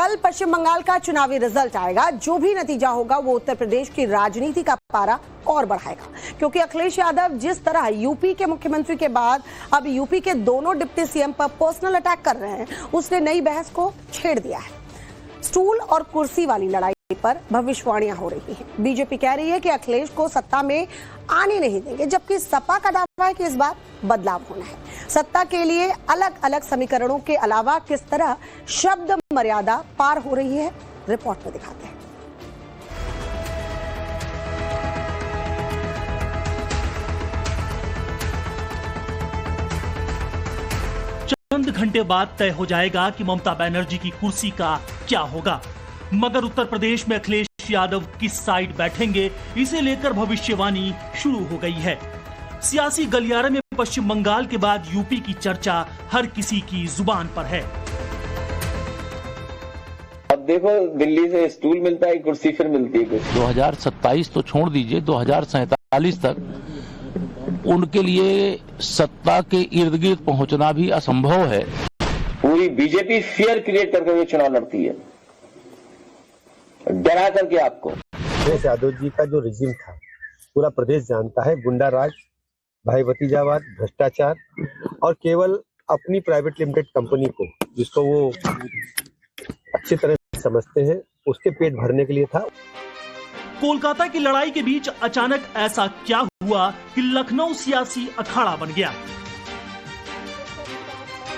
कल पश्चिम बंगाल का चुनावी रिजल्ट आएगा। जो भी नतीजा होगा वो उत्तर प्रदेश की राजनीति का पारा और बढ़ाएगा, क्योंकि अखिलेश यादव जिस तरह यूपी के मुख्यमंत्री के बाद अब यूपी के दोनों डिप्टी सीएम पर पर्सनल अटैक कर रहे हैं, उसने नई बहस को छेड़ दिया है। स्टूल और कुर्सी वाली लड़ाई पर भविष्यवाणियां हो रही हैं। बीजेपी कह रही है कि अखिलेश को सत्ता में आने नहीं देंगे, जबकि सपा का दावा है कि इस बार बदलाव होना है। सत्ता के लिए अलग अलग समीकरणों के अलावा किस तरह शब्द मर्यादा पार हो रही है, रिपोर्ट में दिखाते हैं। चंद घंटे बाद तय हो जाएगा कि ममता बनर्जी की कुर्सी का क्या होगा, मगर उत्तर प्रदेश में अखिलेश यादव किस साइड बैठेंगे, इसे लेकर भविष्यवाणी शुरू हो गई है। सियासी गलियारे में पश्चिम बंगाल के बाद यूपी की चर्चा हर किसी की जुबान पर है। अब देखो, दिल्ली से स्टूल मिलता है, कुर्सी फिर मिलती है कुछ। 2027 तो छोड़ दीजिए, 2047 तक उनके लिए सत्ता के इर्द गिर्द पहुंचना भी असंभव है। पूरी बीजेपी फियर क्रिएट करके हुए चुनाव लड़ती है, डरा करके आपको। अखिलेश यादव जी का जो रिजिम था पूरा प्रदेश जानता है, गुंडा राज, भाई भतीजावाद, भ्रष्टाचार और केवल अपनी प्राइवेट लिमिटेड कंपनी को, जिसको वो अच्छी तरह समझते हैं, उसके पेट भरने के लिए था। कोलकाता की लड़ाई के बीच अचानक ऐसा क्या हुआ कि लखनऊ सियासी अखाड़ा बन गया?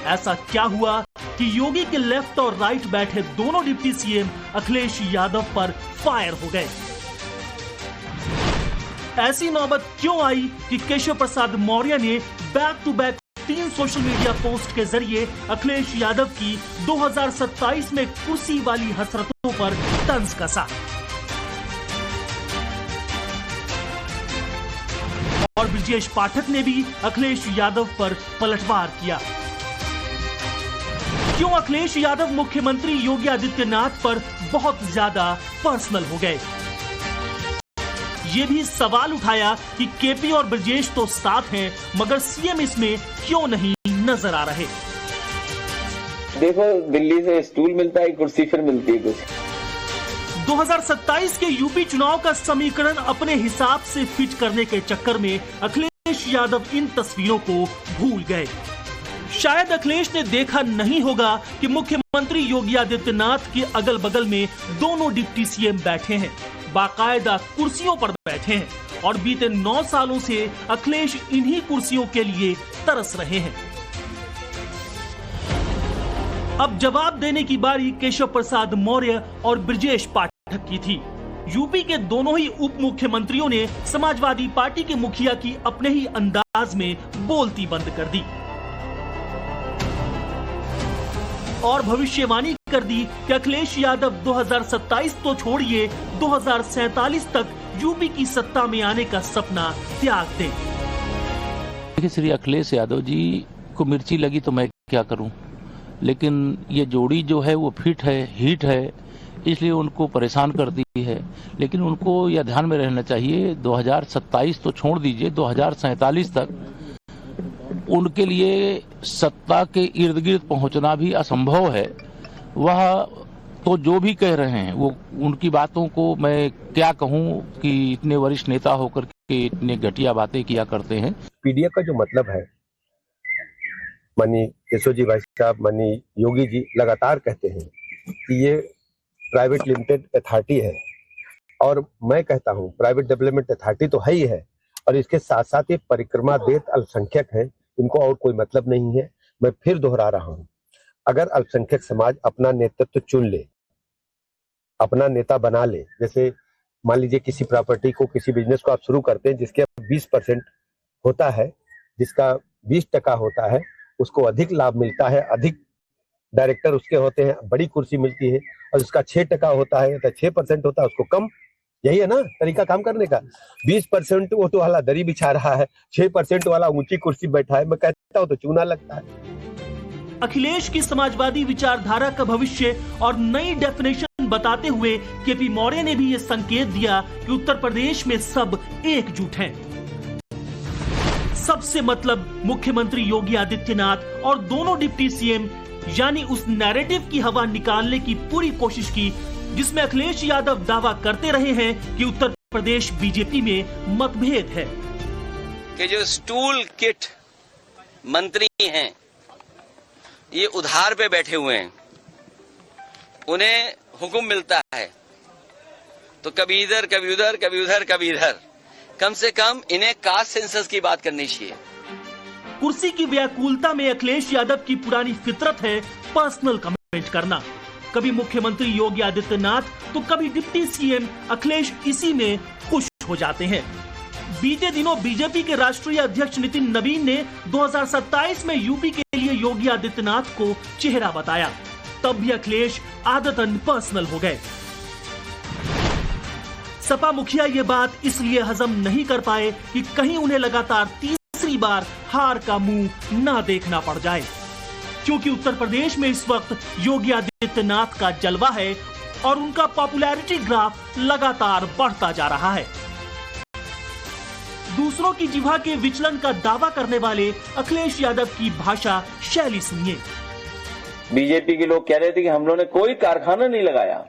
ऐसा क्या हुआ कि योगी के लेफ्ट और राइट बैठे दोनों डिप्टी सीएम अखिलेश यादव पर फायर हो गए? ऐसी नौबत क्यों आई कि केशव प्रसाद मौर्य ने back to back 3 social media post के जरिए अखिलेश यादव की 2027 में कुर्सी वाली हसरतों पर तंज कसा और ब्रजेश पाठक ने भी अखिलेश यादव पर पलटवार किया? क्यों अखिलेश यादव मुख्यमंत्री योगी आदित्यनाथ पर बहुत ज्यादा पर्सनल हो गए? ये भी सवाल उठाया कि केपी और ब्रजेश तो साथ हैं, मगर सीएम इसमें क्यों नहीं नजर आ रहे? देखो, दिल्ली से स्टूल मिलता है, कुर्सी फिर मिलती है कुछ। 2027 के यूपी चुनाव का समीकरण अपने हिसाब से फिट करने के चक्कर में अखिलेश यादव इन तस्वीरों को भूल गए। शायद अखिलेश ने देखा नहीं होगा कि मुख्यमंत्री योगी आदित्यनाथ के अगल बगल में दोनों डिप्टी सीएम बैठे हैं, बाकायदा कुर्सियों पर बैठे हैं और बीते 9 सालों से अखिलेश इन्हीं कुर्सियों के लिए तरस रहे हैं। अब जवाब देने की बारी केशव प्रसाद मौर्य और ब्रजेश पाठक की थी। यूपी के दोनों ही उप मुख्यमंत्रियों ने समाजवादी पार्टी के मुखिया की अपने ही अंदाज में बोलती बंद कर दी और भविष्यवाणी कर दी कि अखिलेश यादव 2027 तो छोड़िए 2047 तक यूपी की सत्ता में आने का सपना त्याग दें। देखिए, श्री अखिलेश यादव जी को मिर्ची लगी तो मैं क्या करूं, लेकिन ये जोड़ी जो है वो फिट है, हिट है, इसलिए उनको परेशान करती है। लेकिन उनको यह ध्यान में रहना चाहिए, 2027 तो छोड़ दीजिए, 2047 तक उनके लिए सत्ता के इर्द गिर्द पहुंचना भी असंभव है। वह तो जो भी कह रहे हैं, वो उनकी बातों को मैं क्या कहूं कि इतने वरिष्ठ नेता होकर के इतने घटिया बातें किया करते हैं। पीडीए का जो मतलब है, माननीय केशव जी भाई साहब, माननीय योगी जी लगातार कहते हैं कि ये प्राइवेट लिमिटेड अथॉरिटी है, और मैं कहता हूं प्राइवेट डेवलपमेंट अथॉरिटी तो है ही है, और इसके साथ साथ ये परिक्रमा देत अल्पसंख्यक हैं, इनको और कोई मतलब नहीं है। मैं फिर दोहरा रहा हूं, अगर अल्पसंख्यक समाज अपना नेतृत्व चुन ले, अपना नेता बना ले, जैसे मान लीजिए किसी प्रॉपर्टी को, किसी बिजनेस को आप शुरू करते हैं जिसके 20% होता है, जिसका 20% होता है, उसको अधिक लाभ मिलता है, अधिक डायरेक्टर उसके होते हैं, बड़ी कुर्सी मिलती है, और जिसका 6% होता है या 6% होता है उसको कम। यही है ना तरीका काम करने का। 20% वोट वाला दरी बिछा रहा है, 6% वाला ऊंची कुर्सी बैठा है, मैं कहता हूँ तो चूना लगता है। अखिलेश की समाजवादी विचारधारा का भविष्य और नई डेफिनेशन बताते हुए केपी मौर्य ने भी ये संकेत दिया कि उत्तर प्रदेश में सब एकजुट हैं। सबसे मतलब मुख्यमंत्री योगी आदित्यनाथ और दोनों डिप्टी सीएम यानी उस नैरेटिव की हवा निकालने की पूरी कोशिश की जिसमें अखिलेश यादव दावा करते रहे हैं कि उत्तर प्रदेश बीजेपी में मतभेद है। कि जो स्टूल किट मंत्री हैं ये उधार पे बैठे हुए हैं, उन्हें हुक्म मिलता है तो कभी इधर कभी उधर कभी उधर कभी इधर। कम से कम इन्हें कास्ट सेंसस की बात करनी चाहिए। कुर्सी की व्याकुलता में अखिलेश यादव की पुरानी फितरत है पर्सनल कमेंट करना। कभी मुख्यमंत्री योगी आदित्यनाथ तो कभी डिप्टी सीएम अखिलेश इसी में खुश हो जाते हैं। बीते दिनों बीजेपी के राष्ट्रीय अध्यक्ष नितिन नवीन ने 2027 में यूपी के लिए योगी आदित्यनाथ को चेहरा बताया, तब भी अखिलेश आदतन पर्सनल हो गए। सपा मुखिया ये बात इसलिए हजम नहीं कर पाए कि कहीं उन्हें लगातार तीसरी बार हार का मुंह ना देखना पड़ जाए, क्योंकि उत्तर प्रदेश में इस वक्त योगी आदित्यनाथ का जलवा है और उनका पॉपुलैरिटी ग्राफ लगातार बढ़ता जा रहा है। दूसरों की जिह्वा के विचलन का दावा करने वाले अखिलेश यादव की भाषा शैली सुनिए। बीजेपी के लोग कह रहे थे कि हम लोगों ने कोई कारखाना नहीं लगाया।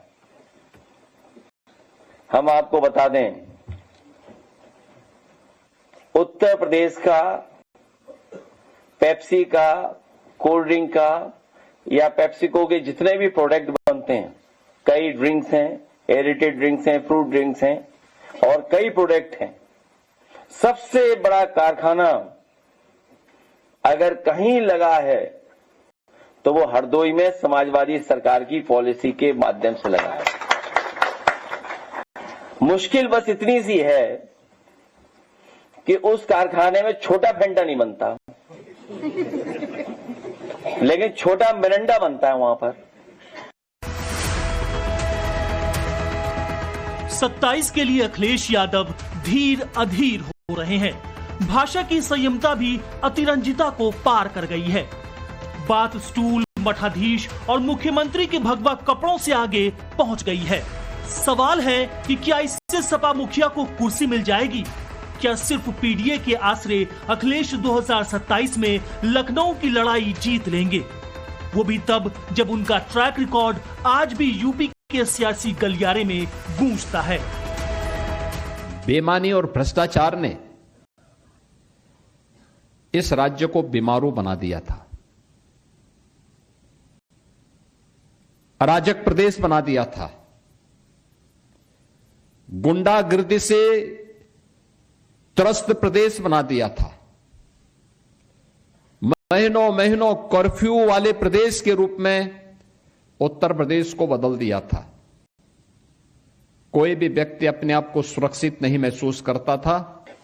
हम आपको बता दें, उत्तर प्रदेश का पेप्सी का, कोल्ड ड्रिंक का या पेप्सिको के जितने भी प्रोडक्ट बनते हैं, कई ड्रिंक्स हैं, एरेटेड ड्रिंक्स हैं, फ्रूट ड्रिंक्स हैं और कई प्रोडक्ट हैं। सबसे बड़ा कारखाना अगर कहीं लगा है तो वो हरदोई में समाजवादी सरकार की पॉलिसी के माध्यम से लगा है। मुश्किल बस इतनी सी है कि उस कारखाने में छोटा फेंटा नहीं बनता, लेकिन छोटा मिरंडा बनता है वहां पर। 27 के लिए अखिलेश यादव धीर अधीर हो रहे हैं। भाषा की संयमता भी अतिरंजिता को पार कर गई है। बात स्टूल, मठाधीश और मुख्यमंत्री के भगवा कपड़ों से आगे पहुंच गई है। सवाल है कि क्या इससे सपा मुखिया को कुर्सी मिल जाएगी? क्या सिर्फ पीडीए के आसरे अखिलेश 2027 में लखनऊ की लड़ाई जीत लेंगे? वो भी तब जब उनका ट्रैक रिकॉर्ड आज भी यूपी के सियासी गलियारे में गूंजता है। बेईमानी और भ्रष्टाचार ने इस राज्य को बीमारू बना दिया था, अराजक प्रदेश बना दिया था, गुंडागिर्दी से त्रस्त प्रदेश बना दिया था, महीनों महीनों कर्फ्यू वाले प्रदेश के रूप में उत्तर प्रदेश को बदल दिया था। कोई भी व्यक्ति अपने आप को सुरक्षित नहीं महसूस करता था।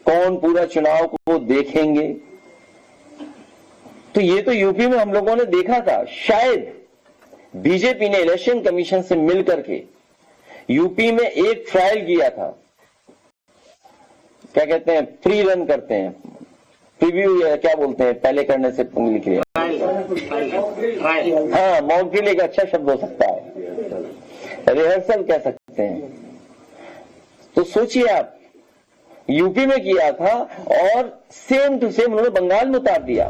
कौन पूरा चुनाव को देखेंगे? तो ये तो यूपी में हम लोगों ने देखा था। शायद बीजेपी ने इलेक्शन कमीशन से मिलकर के यूपी में एक ट्रायल किया था, क्या कहते हैं, फ्री रन करते हैं, प्रीव्यू या क्या बोलते हैं, पहले करने से लिख रहे हैं, हाँ मॉक ड्रिल एक अच्छा शब्द हो सकता है, रिहर्सल कह सकते हैं। तो सोचिए आप, यूपी में किया था और सेम टू सेम उन्होंने बंगाल में उतार दिया।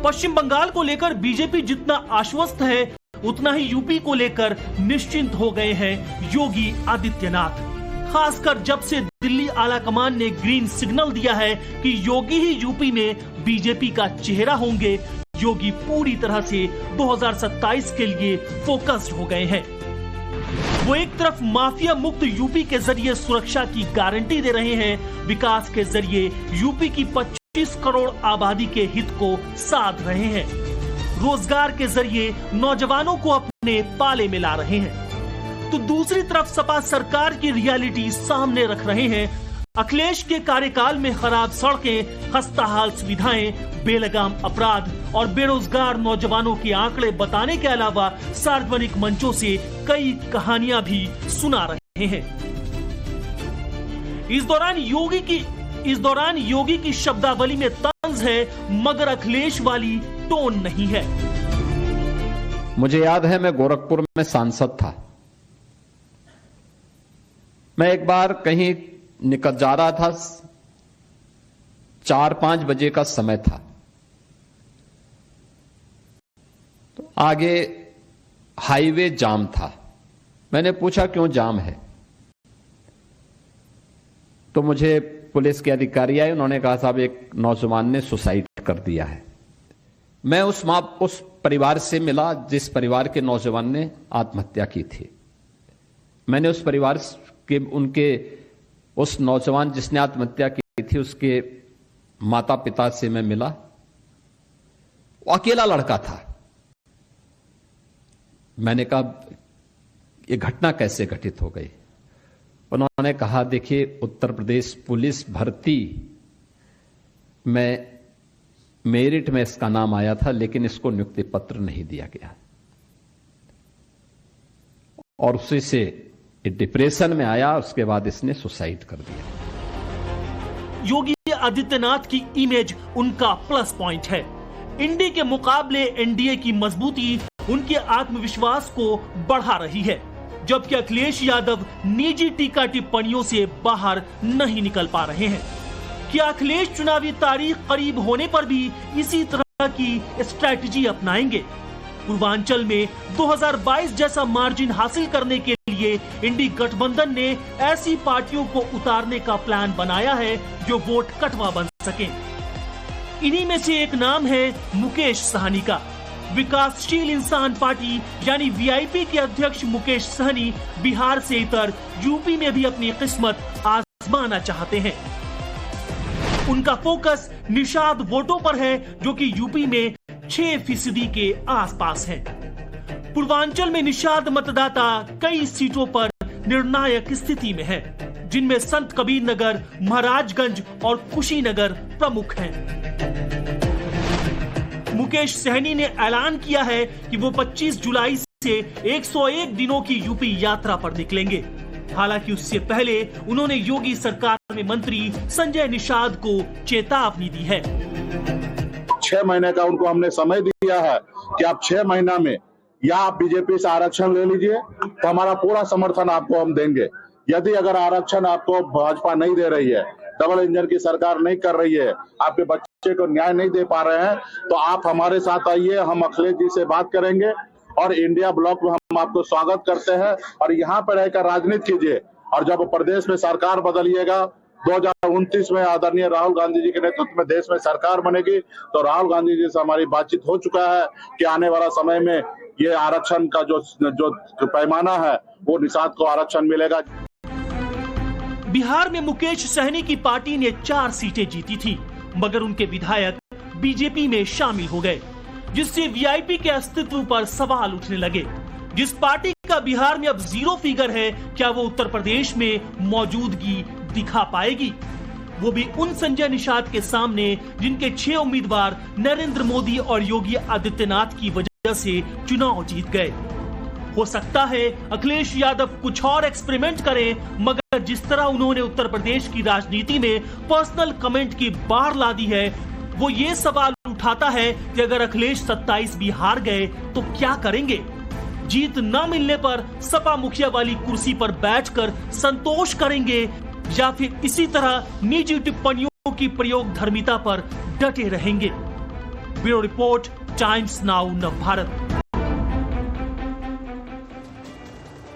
पश्चिम बंगाल को लेकर बीजेपी जितना आश्वस्त है उतना ही यूपी को लेकर निश्चिंत हो गए हैं योगी आदित्यनाथ। खासकर जब से दिल्ली आलाकमान ने ग्रीन सिग्नल दिया है कि योगी ही यूपी में बीजेपी का चेहरा होंगे, योगी पूरी तरह से 2027 के लिए फोकस्ड हो गए हैं। वो एक तरफ माफिया मुक्त यूपी के जरिए सुरक्षा की गारंटी दे रहे हैं, विकास के जरिए यूपी की 25 करोड़ आबादी के हित को साध रहे हैं, रोजगार के जरिए नौजवानों को अपने पाले में ला रहे हैं। तो दूसरी तरफ सपा सरकार की रियलिटी सामने रख रहे हैं। अखिलेश के कार्यकाल में खराब सड़कें, खस्ताहाल सुविधाएं, बेलगाम अपराध और बेरोजगार नौजवानों के आंकड़े बताने के अलावा सार्वजनिक मंचों से कई कहानियां भी सुना रहे हैं। इस दौरान योगी की शब्दावली में तंज है, मगर अखिलेश वाली टोन नहीं है। मुझे याद है मैं गोरखपुर में सांसद था। मैं एक बार कहीं निकल जा रहा था, 4-5 बजे का समय था। आगे हाईवे जाम था। मैंने पूछा क्यों जाम है, तो मुझे पुलिस के अधिकारी आए, उन्होंने कहा साहब एक नौजवान ने सुसाइड कर दिया है। मैं उस परिवार से मिला जिस परिवार के नौजवान ने आत्महत्या की थी। मैंने उस परिवार के उस नौजवान जिसने आत्महत्या की थी उसके माता पिता से मैं मिला। वो अकेला लड़का था। मैंने कहा ये घटना कैसे घटित हो गई? उन्होंने कहा देखिए उत्तर प्रदेश पुलिस भर्ती में मेरिट में इसका नाम आया था, लेकिन इसको नियुक्ति पत्र नहीं दिया गया और उसी से डिप्रेशन में आया। उसके बाद इसने सुसाइड कर दिया। योगी आदित्यनाथ की इमेज उनका प्लस पॉइंट है। इंडी के मुकाबले एनडीए की मजबूती उनके आत्मविश्वास को बढ़ा रही है, जबकि अखिलेश यादव निजी टीका टिप्पणियों से बाहर नहीं निकल पा रहे हैं। क्या अखिलेश चुनावी तारीख करीब होने पर भी इसी तरह की स्ट्रैटेजी अपनाएंगे? पूर्वांचल में 2022 जैसा मार्जिन हासिल करने के लिए इंडी गठबंधन ने ऐसी पार्टियों को उतारने का प्लान बनाया है जो वोट कटवा बन सके। इन्हीं में से एक नाम है मुकेश सहनी का। विकासशील इंसान पार्टी यानी वीआईपी के अध्यक्ष मुकेश सहनी बिहार से इतर यूपी में भी अपनी किस्मत आजमाना चाहते हैं। उनका फोकस निषाद वोटों पर है, जो कि यूपी में 6% के आसपास है। पूर्वांचल में निषाद मतदाता कई सीटों पर निर्णायक स्थिति में है, जिनमें संत कबीर नगर, महाराजगंज और कुशीनगर प्रमुख हैं। मुकेश सहनी ने ऐलान किया है कि वो 25 जुलाई से 101 दिनों की यूपी यात्रा पर निकलेंगे। हालांकि उससे पहले उन्होंने योगी सरकार में मंत्री संजय निषाद को चेतावनी दी है। 6 महीने का उनको हमने समय दिया है कि आप 6 महीना में या आप बीजेपी से आरक्षण ले लीजिए, तो हमारा पूरा समर्थन आपको हम देंगे। यदि अगर आरक्षण आपको भाजपा नहीं दे रही है, डबल इंजन की सरकार नहीं कर रही है, आपके बच्चे को न्याय नहीं दे पा रहे हैं, तो आप हमारे साथ आइए, हम अखिलेश जी से बात करेंगे और इंडिया ब्लॉक में हम आपको स्वागत करते हैं और यहाँ पर रहकर राजनीति कीजिए। और जब प्रदेश में सरकार बदलिएगा, 2029 में आदरणीय राहुल गांधी जी के नेतृत्व में देश में सरकार बनेगी, तो राहुल गांधी जी से हमारी बातचीत हो चुका है कि आने वाला समय में ये आरक्षण का जो पैमाना है वो निषाद को आरक्षण मिलेगा। बिहार में मुकेश सहनी की पार्टी ने 4 सीटें जीती थी, मगर उनके विधायक बीजेपी में शामिल हो गए, जिससे वीआईपी के अस्तित्व पर सवाल उठने लगे। जिस पार्टी का बिहार में अब 0 फिगर है, क्या वो उत्तर प्रदेश में मौजूदगी दिखा पाएगी? वो भी उन संजय निषाद के सामने जिनके 6 उम्मीदवार नरेंद्र मोदी और योगी आदित्यनाथ की वजह से चुनाव जीत गए। हो सकता है अखिलेश यादव कुछ और एक्सपेरिमेंट करें, मगर जिस तरह उन्होंने उत्तर प्रदेश की राजनीति में पर्सनल कमेंट की बाढ़ ला दी है, वो ये सवाल उठाता है कि अगर अखिलेश 27 भी हार गए तो क्या करेंगे? जीत न मिलने पर सपा मुखिया वाली कुर्सी पर बैठकर संतोष करेंगे या फिर इसी तरह निजी टिप्पणियों की प्रयोग धर्मिता पर डटे रहेंगे? Bureau report, times now Navbharat.